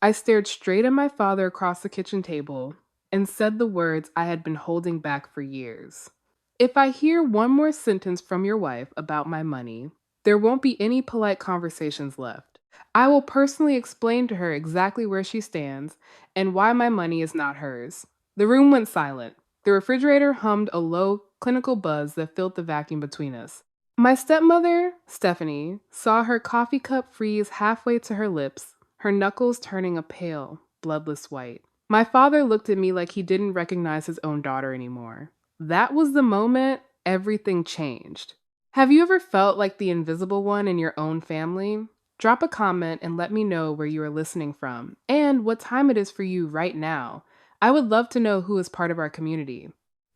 I stared straight at my father across the kitchen table and said the words I had been holding back for years. If I hear one more sentence from your wife about my money, there won't be any polite conversations left. I will personally explain to her exactly where she stands and why my money is not hers. The room went silent. The refrigerator hummed a low, clinical buzz that filled the vacuum between us. My stepmother, Stephanie, saw her coffee cup freeze halfway to her lips, her knuckles turning a pale, bloodless white. My father looked at me like he didn't recognize his own daughter anymore. That was the moment everything changed. Have you ever felt like the invisible one in your own family? Drop a comment and let me know where you are listening from and what time it is for you right now. I would love to know who is part of our community.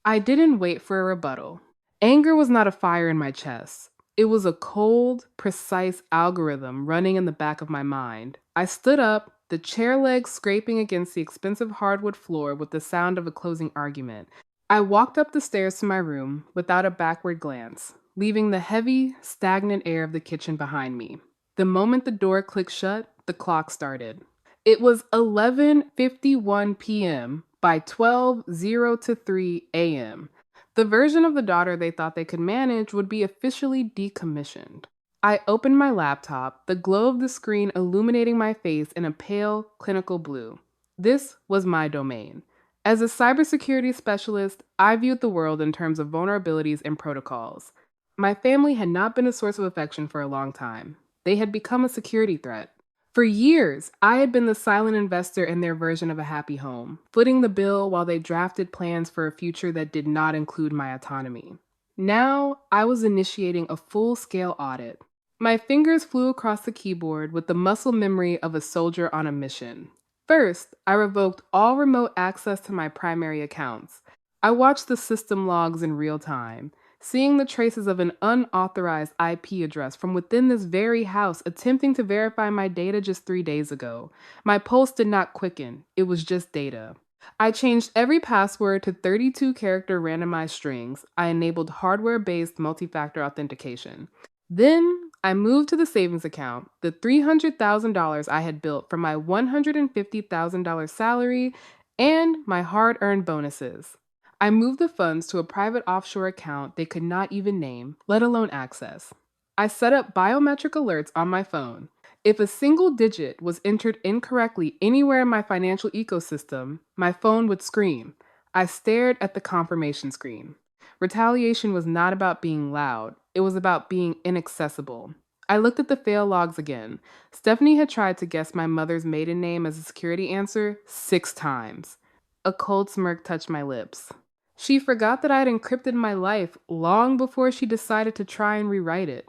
I didn't wait for a rebuttal. Anger was not a fire in my chest. It was a cold, precise algorithm running in the back of my mind. I stood up, the chair legs scraping against the expensive hardwood floor with the sound of a closing argument. I walked up the stairs to my room without a backward glance, leaving the heavy, stagnant air of the kitchen behind me. The moment the door clicked shut, the clock started. It was 11:51 p.m. by 12:03 a.m. The version of the daughter they thought they could manage would be officially decommissioned. I opened my laptop, the glow of the screen illuminating my face in a pale, clinical blue. This was my domain. As a cybersecurity specialist, I viewed the world in terms of vulnerabilities and protocols. My family had not been a source of affection for a long time. They had become a security threat. For years, I had been the silent investor in their version of a happy home, footing the bill while they drafted plans for a future that did not include my autonomy. Now, I was initiating a full-scale audit. My fingers flew across the keyboard with the muscle memory of a soldier on a mission. First, I revoked all remote access to my primary accounts. I watched the system logs in real time, seeing the traces of an unauthorized IP address from within this very house attempting to verify my data just 3 days ago. My pulse did not quicken, it was just data. I changed every password to 32-character randomized strings. I enabled hardware-based multi-factor authentication. Then I moved to the savings account, the $300,000 I had built from my $150,000 salary and my hard-earned bonuses. I moved the funds to a private offshore account they could not even name, let alone access. I set up biometric alerts on my phone. If a single digit was entered incorrectly anywhere in my financial ecosystem, my phone would scream. I stared at the confirmation screen. Retaliation was not about being loud, it was about being inaccessible. I looked at the fail logs again. Stephanie had tried to guess my mother's maiden name as a security answer 6 times. A cold smirk touched my lips. She forgot that I had encrypted my life long before she decided to try and rewrite it.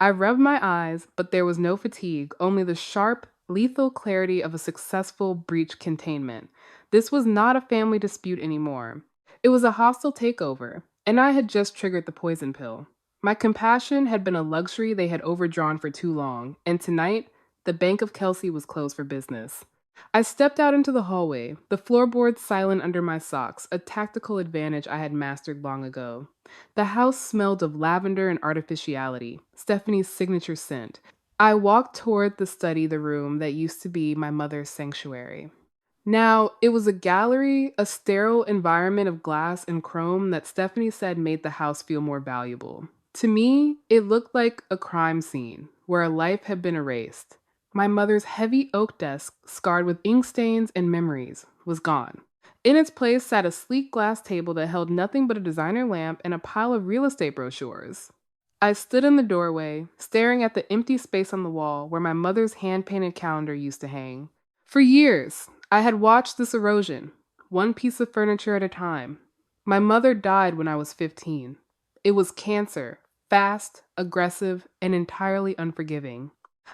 I rubbed my eyes, but there was no fatigue, only the sharp, lethal clarity of a successful breach containment. This was not a family dispute anymore. It was a hostile takeover, and I had just triggered the poison pill. My compassion had been a luxury they had overdrawn for too long, and tonight, the Bank of Kelsey was closed for business. I stepped out into the hallway, the floorboards silent under my socks, a tactical advantage I had mastered long ago. The house smelled of lavender and artificiality, Stephanie's signature scent. I walked toward the room that used to be my mother's sanctuary. Now, it was a gallery, a sterile environment of glass and chrome that Stephanie said made the house feel more valuable. To me, it looked like a crime scene, where a life had been erased. My mother's heavy oak desk, scarred with ink stains and memories, was gone. In its place sat a sleek glass table that held nothing but a designer lamp and a pile of real estate brochures. I stood in the doorway, staring at the empty space on the wall where my mother's hand-painted calendar used to hang. For years, I had watched this erosion, one piece of furniture at a time. My mother died when I was 15. It was cancer, fast, aggressive, and entirely unforgiving.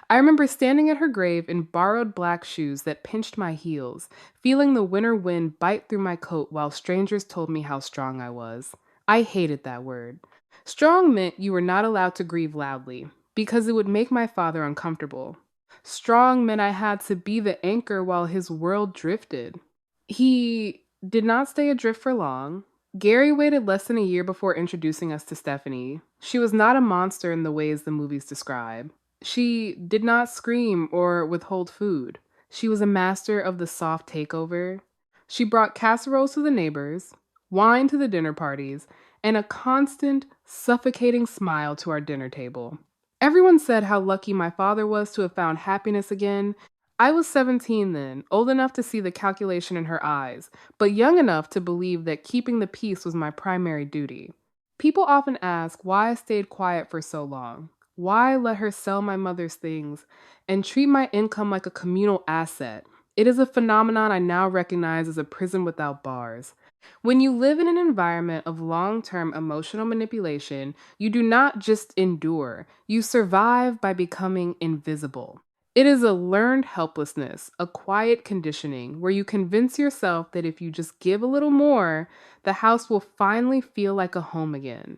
I remember standing at her grave in borrowed black shoes that pinched my heels, feeling the winter wind bite through my coat while strangers told me how strong I was. I hated that word. Strong meant you were not allowed to grieve loudly, because it would make my father uncomfortable. Strong meant I had to be the anchor while his world drifted. He did not stay adrift for long. Gary waited less than a year before introducing us to Stephanie. She was not a monster in the ways the movies describe. She did not scream or withhold food. She was a master of the soft takeover. She brought casseroles to the neighbors, wine to the dinner parties, and a constant, suffocating smile to our dinner table. Everyone said how lucky my father was to have found happiness again. I was 17 then, old enough to see the calculation in her eyes, but young enough to believe that keeping the peace was my primary duty. People often ask why I stayed quiet for so long. Why let her sell my mother's things and treat my income like a communal asset? It is a phenomenon I now recognize as a prison without bars. When you live in an environment of long-term emotional manipulation, you do not just endure, you survive by becoming invisible. It is a learned helplessness, a quiet conditioning where you convince yourself that if you just give a little more, the house will finally feel like a home again.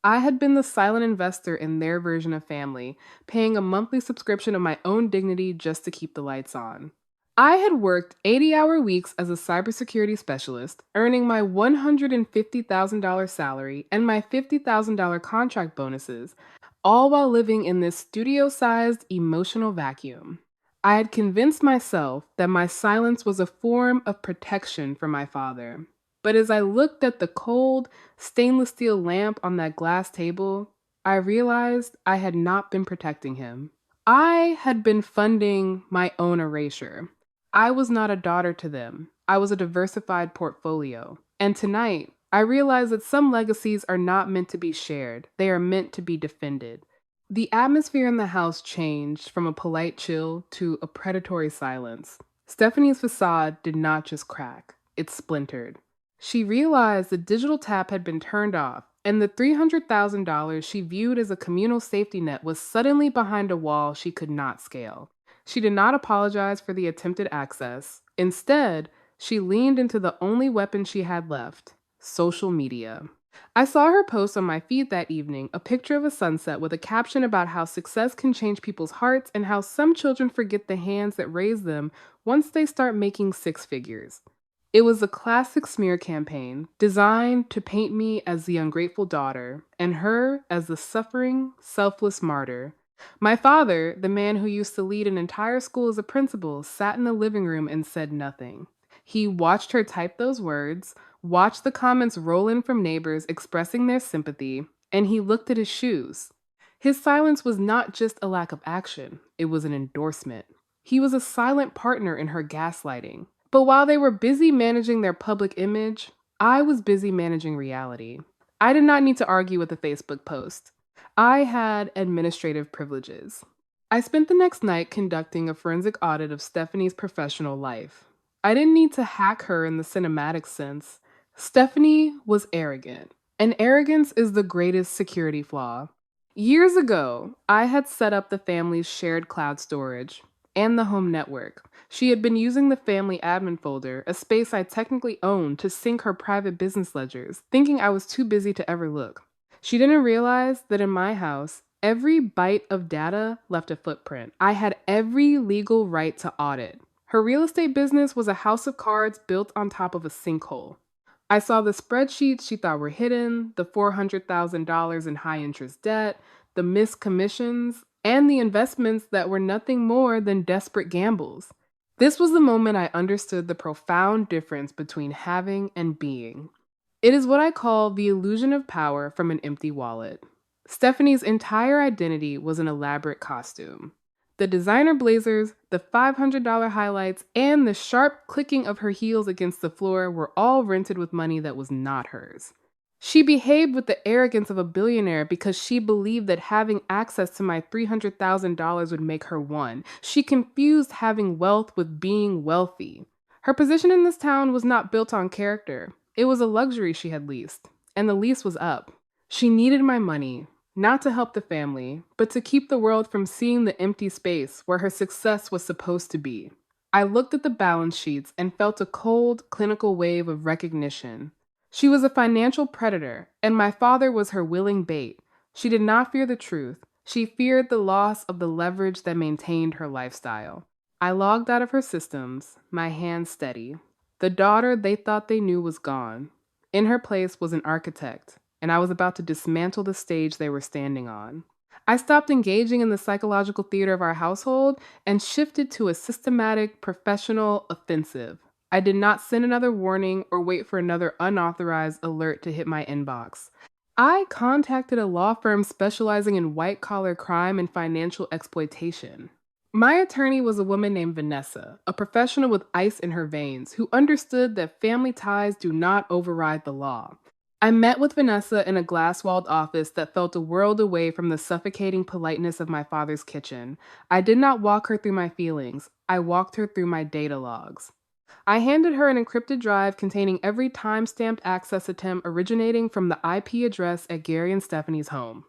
I had been the silent investor in their version of family, paying a monthly subscription of my own dignity just to keep the lights on. I had worked 80-hour weeks as a cybersecurity specialist, earning my $150,000 salary and my $50,000 contract bonuses, all while living in this studio-sized emotional vacuum. I had convinced myself that my silence was a form of protection from my father. But as I looked at the cold, stainless steel lamp on that glass table, I realized I had not been protecting him. I had been funding my own erasure. I was not a daughter to them. I was a diversified portfolio. And tonight, I realized that some legacies are not meant to be shared. They are meant to be defended. The atmosphere in the house changed from a polite chill to a predatory silence. Stephanie's facade did not just crack, it splintered. She realized the digital tap had been turned off, and the $300,000 she viewed as a communal safety net was suddenly behind a wall she could not scale. She did not apologize for the attempted access. Instead, she leaned into the only weapon she had left: social media. I saw her post on my feed that evening a picture of a sunset with a caption about how success can change people's hearts and how some children forget the hands that raised them once they start making six figures. It was a classic smear campaign designed to paint me as the ungrateful daughter and her as the suffering, selfless martyr. My father, the man who used to lead an entire school as a principal, sat in the living room and said nothing. He watched her type those words, watched the comments roll in from neighbors expressing their sympathy, and he looked at his shoes. His silence was not just a lack of action, it was an endorsement. He was a silent partner in her gaslighting. But while they were busy managing their public image, I was busy managing reality. I did not need to argue with a Facebook post. I had administrative privileges. I spent the next night conducting a forensic audit of Stephanie's professional life. I didn't need to hack her in the cinematic sense. Stephanie was arrogant, and arrogance is the greatest security flaw. Years ago, I had set up the family's shared cloud storage and the home network. She had been using the family admin folder, a space I technically owned, to sync her private business ledgers, thinking I was too busy to ever look. She didn't realize that in my house, every byte of data left a footprint. I had every legal right to audit. Her real estate business was a house of cards built on top of a sinkhole. I saw the spreadsheets she thought were hidden, the $400,000 in high-interest debt, the missed commissions, and the investments that were nothing more than desperate gambles. This was the moment I understood the profound difference between having and being. It is what I call the illusion of power from an empty wallet. Stephanie's entire identity was an elaborate costume. The designer blazers, the $500 highlights, and the sharp clicking of her heels against the floor were all rented with money that was not hers. She behaved with the arrogance of a billionaire because she believed that having access to my $300,000 would make her one. She confused having wealth with being wealthy. Her position in this town was not built on character. It was a luxury she had leased, and the lease was up. She needed my money, not to help the family, but to keep the world from seeing the empty space where her success was supposed to be. I looked at the balance sheets and felt a cold, clinical wave of recognition. She was a financial predator, and my father was her willing bait. She did not fear the truth. She feared the loss of the leverage that maintained her lifestyle. I logged out of her systems, my hands steady. The daughter they thought they knew was gone. In her place was an architect, and I was about to dismantle the stage they were standing on. I stopped engaging in the psychological theater of our household and shifted to a systematic, professional offensive. I did not send another warning or wait for another unauthorized alert to hit my inbox. I contacted a law firm specializing in white collar crime and financial exploitation. My attorney was a woman named Vanessa, a professional with ice in her veins who understood that family ties do not override the law. I met with Vanessa in a glass walled office that felt a world away from the suffocating politeness of my father's kitchen. I did not walk her through my feelings, I walked her through my data logs. I handed her an encrypted drive containing every time-stamped access attempt originating from the IP address at Gary and Stephanie's home.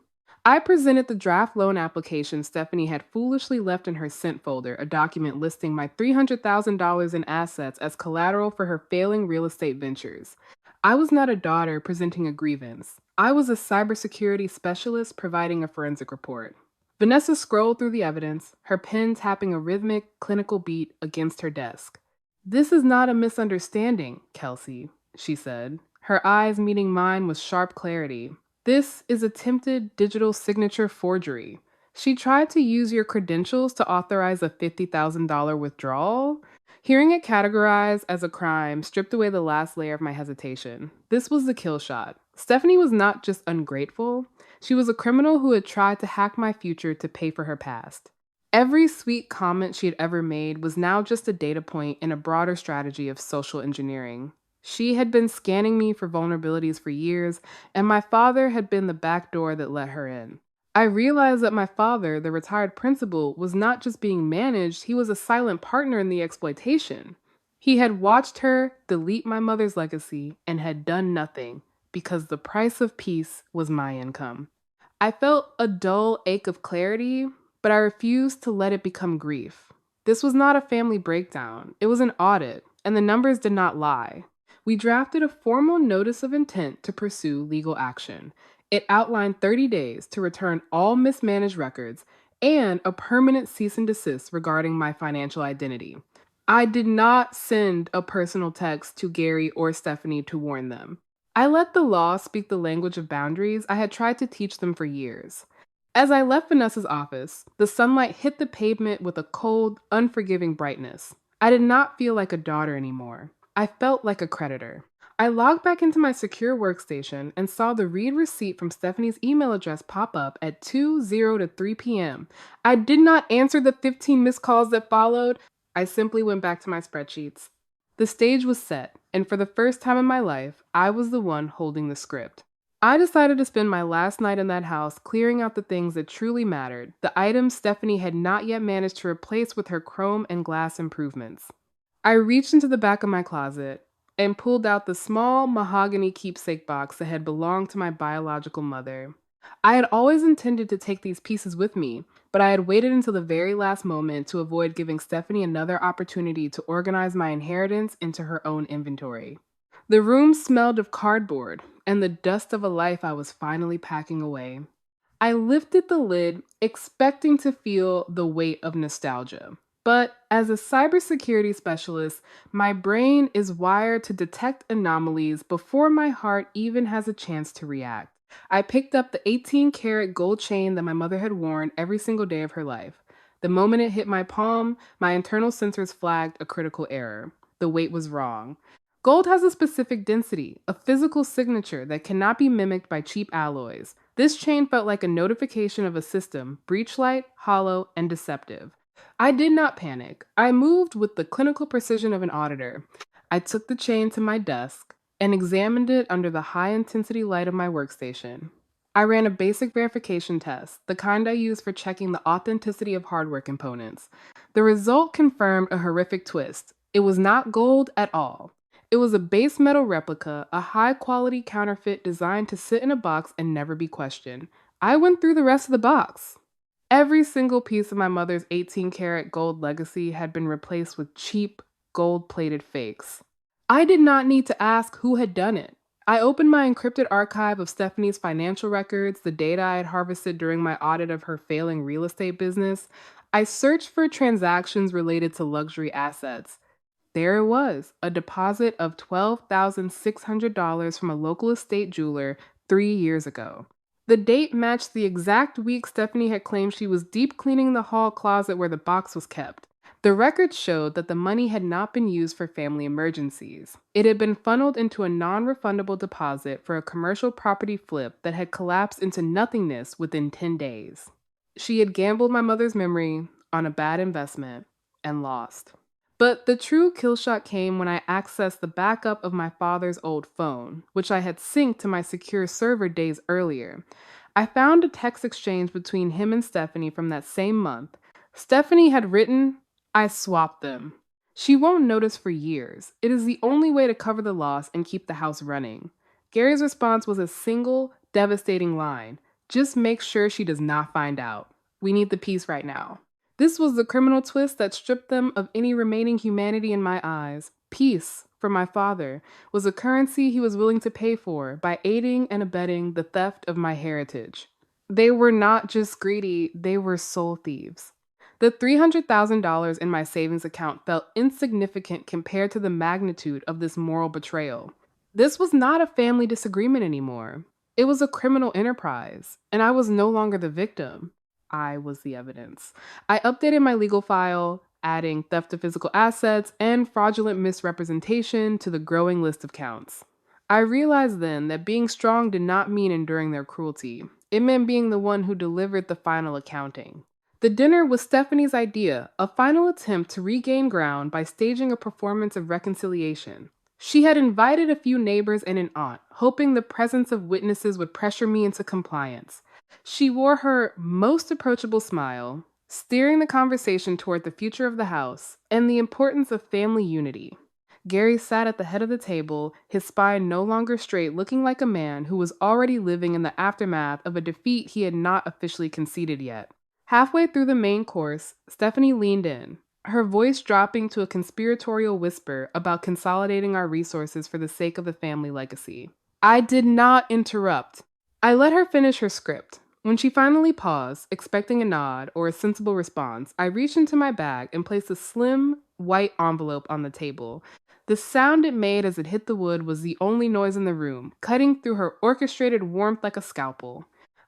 I presented the draft loan application Stephanie had foolishly left in her sent folder, a document listing my $300,000 in assets as collateral for her failing real estate ventures. I was not a daughter presenting a grievance. I was a cybersecurity specialist providing a forensic report. Vanessa scrolled through the evidence, her pen tapping a rhythmic, clinical beat against her desk. "This is not a misunderstanding, Kelsey," she said, her eyes meeting mine with sharp clarity. "This is attempted digital signature forgery. She tried to use your credentials to authorize a $50,000 withdrawal." Hearing it categorized as a crime stripped away the last layer of my hesitation. This was the kill shot. Stephanie was not just ungrateful, she was a criminal who had tried to hack my future to pay for her past. Every sweet comment she had ever made was now just a data point in a broader strategy of social engineering. She had been scanning me for vulnerabilities for years, and my father had been the back door that let her in. I realized that my father, the retired principal, was not just being managed, he was a silent partner in the exploitation. He had watched her delete my mother's legacy and had done nothing because the price of peace was my income. I felt a dull ache of clarity, but I refused to let it become grief. This was not a family breakdown, it was an audit, and the numbers did not lie. We drafted a formal notice of intent to pursue legal action. It outlined 30 days to return all mismanaged records and a permanent cease and desist regarding my financial identity. I did not send a personal text to Gary or Stephanie to warn them. I let the law speak the language of boundaries I had tried to teach them for years. As I left Vanessa's office, the sunlight hit the pavement with a cold, unforgiving brightness. I did not feel like a daughter anymore. I felt like a creditor. I logged back into my secure workstation and saw the read receipt from Stephanie's email address pop up at 2:00 to 3 p.m. I did not answer the 15 missed calls that followed. I simply went back to my spreadsheets. The stage was set, and for the first time in my life, I was the one holding the script. I decided to spend my last night in that house clearing out the things that truly mattered, the items Stephanie had not yet managed to replace with her chrome and glass improvements. I reached into the back of my closet and pulled out the small mahogany keepsake box that had belonged to my biological mother. I had always intended to take these pieces with me, but I had waited until the very last moment to avoid giving Stephanie another opportunity to organize my inheritance into her own inventory. The room smelled of cardboard and the dust of a life I was finally packing away. I lifted the lid, expecting to feel the weight of nostalgia. But as a cybersecurity specialist, my brain is wired to detect anomalies before my heart even has a chance to react. I picked up the 18-karat gold chain that my mother had worn every single day of her life. The moment it hit my palm, my internal sensors flagged a critical error. The weight was wrong. Gold has a specific density, a physical signature that cannot be mimicked by cheap alloys. This chain felt like a notification of a system, breachlight, hollow, and deceptive. I did not panic. I moved with the clinical precision of an auditor. I took the chain to my desk and examined it under the high-intensity light of my workstation. I ran a basic verification test, the kind I use for checking the authenticity of hardware components. The result confirmed a horrific twist. It was not gold at all. It was a base metal replica, a high-quality counterfeit designed to sit in a box and never be questioned. I went through the rest of the box. Every single piece of my mother's 18-karat gold legacy had been replaced with cheap, gold-plated fakes. I did not need to ask who had done it. I opened my encrypted archive of Stephanie's financial records, the data I had harvested during my audit of her failing real estate business. I searched for transactions related to luxury assets. There it was, a deposit of $12,600 from a local estate jeweler 3 years ago. The date matched the exact week Stephanie had claimed she was deep cleaning the hall closet where the box was kept. The records showed that the money had not been used for family emergencies. It had been funneled into a non-refundable deposit for a commercial property flip that had collapsed into nothingness within 10 days. She had gambled my mother's memory on a bad investment and lost. But the true kill shot came when I accessed the backup of my father's old phone, which I had synced to my secure server days earlier. I found a text exchange between him and Stephanie from that same month. Stephanie had written, "I swapped them. She won't notice for years. It is the only way to cover the loss and keep the house running." Gary's response was a single, devastating line. "Just make sure she does not find out. We need the peace right now." This was the criminal twist that stripped them of any remaining humanity in my eyes. Peace, for my father, was a currency he was willing to pay for by aiding and abetting the theft of my heritage. They were not just greedy, they were soul thieves. The $300,000 in my savings account felt insignificant compared to the magnitude of this moral betrayal. This was not a family disagreement anymore. It was a criminal enterprise, and I was no longer the victim. I was the evidence. I updated my legal file, adding theft of physical assets and fraudulent misrepresentation to the growing list of counts. I realized then that being strong did not mean enduring their cruelty. It meant being the one who delivered the final accounting. The dinner was Stephanie's idea, a final attempt to regain ground by staging a performance of reconciliation. She had invited a few neighbors and an aunt, hoping the presence of witnesses would pressure me into compliance. She wore her most approachable smile, steering the conversation toward the future of the house and the importance of family unity. Gary sat at the head of the table, his spine no longer straight, looking like a man who was already living in the aftermath of a defeat he had not officially conceded yet. Halfway through the main course, Stephanie leaned in, her voice dropping to a conspiratorial whisper about consolidating our resources for the sake of the family legacy. I did not interrupt. I let her finish her script. When she finally paused, expecting a nod or a sensible response, I reached into my bag and placed a slim, white envelope on the table. The sound it made as it hit the wood was the only noise in the room, cutting through her orchestrated warmth like a scalpel.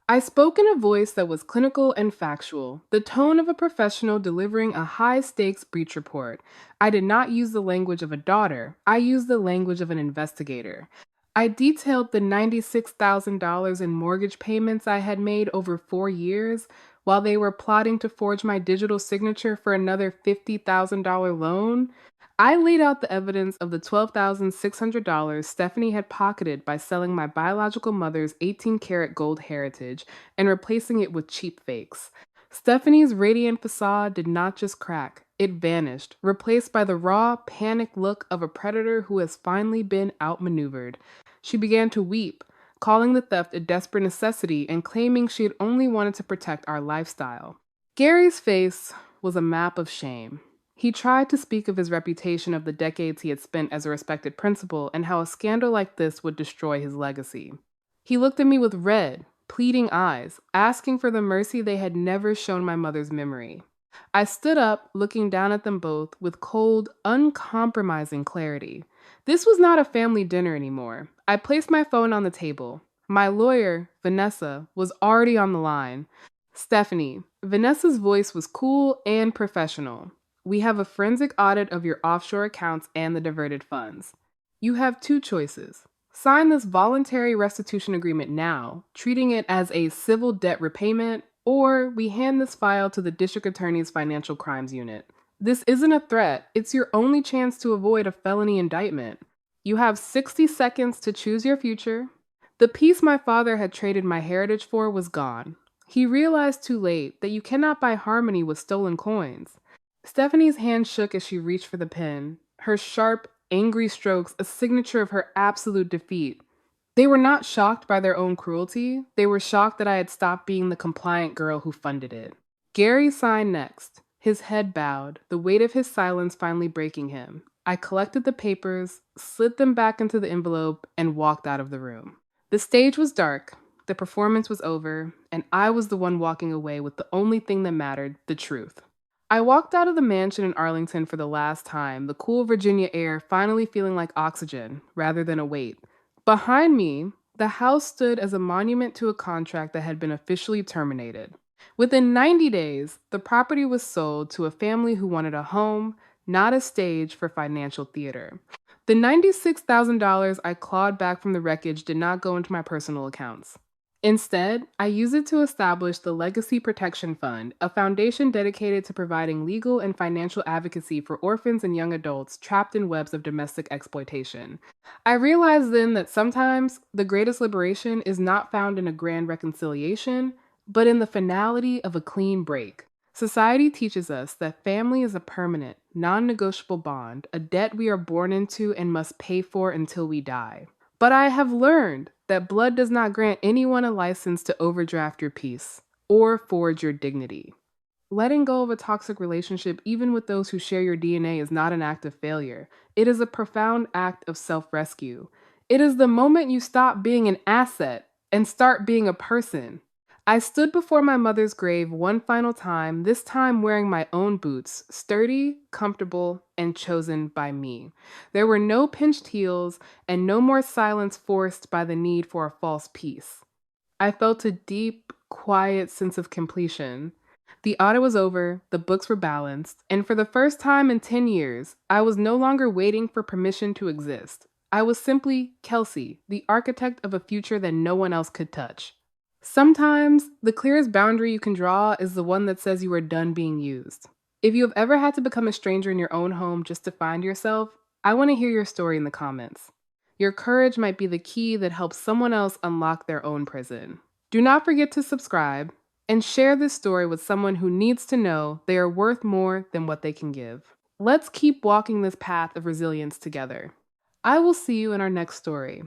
I spoke in a voice that was clinical and factual, the tone of a professional delivering a high-stakes breach report. I did not use the language of a daughter. I used the language of an investigator. I detailed the $96,000 in mortgage payments I had made over 4 years while they were plotting to forge my digital signature for another $50,000 loan. I laid out the evidence of the $12,600 Stephanie had pocketed by selling my biological mother's 18-karat gold heritage and replacing it with cheap fakes. Stephanie's radiant facade did not just crack, it vanished, replaced by the raw, panicked look of a predator who has finally been outmaneuvered. She began to weep, calling the theft a desperate necessity and claiming she had only wanted to protect our lifestyle. Gary's face was a map of shame. He tried to speak of his reputation of the decades he had spent as a respected principal and how a scandal like this would destroy his legacy. He looked at me with red, pleading eyes, asking for the mercy they had never shown my mother's memory. I stood up, looking down at them both with cold, uncompromising clarity. This was not a family dinner anymore. I placed my phone on the table. My lawyer, Vanessa, was already on the line. "Stephanie," Vanessa's voice was cool and professional. "We have a forensic audit of your offshore accounts and the diverted funds. You have 2 choices. Sign this voluntary restitution agreement now, treating it as a civil debt repayment, or we hand this file to the district attorney's financial crimes unit. This isn't a threat. It's your only chance to avoid a felony indictment. You have 60 seconds to choose your future." The peace my father had traded my heritage for was gone. He realized too late that you cannot buy harmony with stolen coins. Stephanie's hand shook as she reached for the pen, her sharp, angry strokes a signature of her absolute defeat. They were not shocked by their own cruelty. They were shocked that I had stopped being the compliant girl who funded it. Gary signed next, his head bowed, the weight of his silence finally breaking him. I collected the papers, slid them back into the envelope, and walked out of the room. The stage was dark, the performance was over, and I was the one walking away with the only thing that mattered, the truth. I walked out of the mansion in Arlington for the last time, the cool Virginia air finally feeling like oxygen rather than a weight. Behind me, The house stood as a monument to a contract that had been officially terminated. Within 90 days, the property was sold to a family who wanted a home, not a stage for financial theater. The $96,000 I clawed back from the wreckage did not go into my personal accounts. Instead, I used it to establish the Legacy Protection Fund, a foundation dedicated to providing legal and financial advocacy for orphans and young adults trapped in webs of domestic exploitation. I realized then that sometimes the greatest liberation is not found in a grand reconciliation, but in the finality of a clean break. Society teaches us that family is a permanent, non negotiable bond, a debt we are born into and must pay for until we die. But I have learned that blood does not grant anyone a license to overdraft your peace or forge your dignity. Letting go of a toxic relationship, even with those who share your DNA, is not an act of failure. It is a profound act of self rescue. It is the moment you stop being an asset and start being a person. I stood before my mother's grave one final time, this time wearing my own boots, sturdy, comfortable, and chosen by me. There were no pinched heels and no more silence forced by the need for a false peace. I felt a deep, quiet sense of completion. The audit was over, the books were balanced, and for the first time in 10 years, I was no longer waiting for permission to exist. I was simply Kelsey, the architect of a future that no one else could touch. Sometimes, the clearest boundary you can draw is the one that says you are done being used. If you have ever had to become a stranger in your own home just to find yourself, I want to hear your story in the comments. Your courage might be the key that helps someone else unlock their own prison. Do not forget to subscribe and share this story with someone who needs to know they are worth more than what they can give. Let's keep walking this path of resilience together. I will see you in our next story.